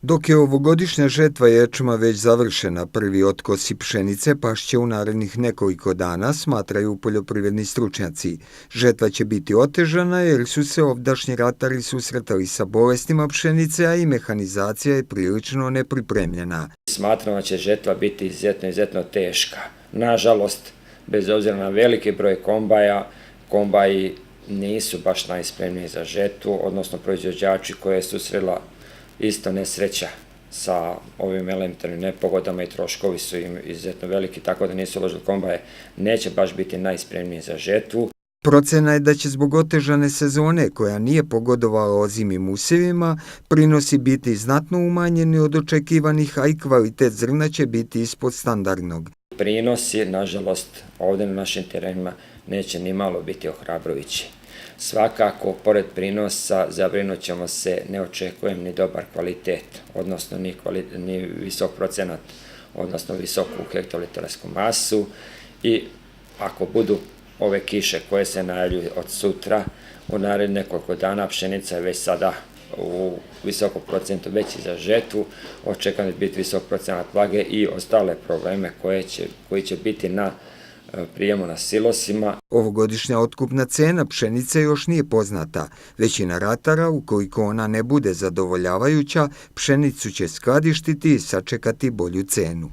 Dok je ovogodišnja žetva ječma već završena, prvi otkosi pšenice pašće u narednih nekoliko dana, smatraju poljoprivredni stručnjaci. Žetva će biti otežana jer su se ovdašnji ratari susretali sa bolestima pšenice, a i mehanizacija je prilično nepripremljena. Smatramo da će žetva biti izuzetno teška. Nažalost, bez obzira na veliki broj kombaja, kombaji nisu baš najspremniji za žetvu, odnosno proizvođači koje je susrela isto nesreća sa ovim elementarnim nepogodama i troškovi su im izuzetno veliki, tako da nisu uložili kombaje, neće baš biti najspremniji za žetvu. Procena je da će zbog otežane sezone, koja nije pogodovala ozimim usjevima, prinosi biti znatno umanjeni od očekivanih, a i kvalitet zrna će biti ispod standardnog. Prinosi, nažalost, ovdje na našim terenima neće ni malo biti ohrabrujući. Svakako, pored prinosa, zabrinut ćemo se, ne očekujem ni dobar kvalitet, odnosno ni visok procenat, odnosno visoku hektolitarsku masu, i ako budu ove kiše koje se najavljuju od sutra, u narednih nekoliko dana pšenica je već sada u visokom procentu veći za žetvu, očekujem da biti visok procenat vlage i ostale probleme koji će biti na prijemu na silosima. Ovogodišnja otkupna cena pšenice još nije poznata. Većina ratara, ukoliko ona ne bude zadovoljavajuća, pšenicu će skladištiti i sačekati bolju cenu.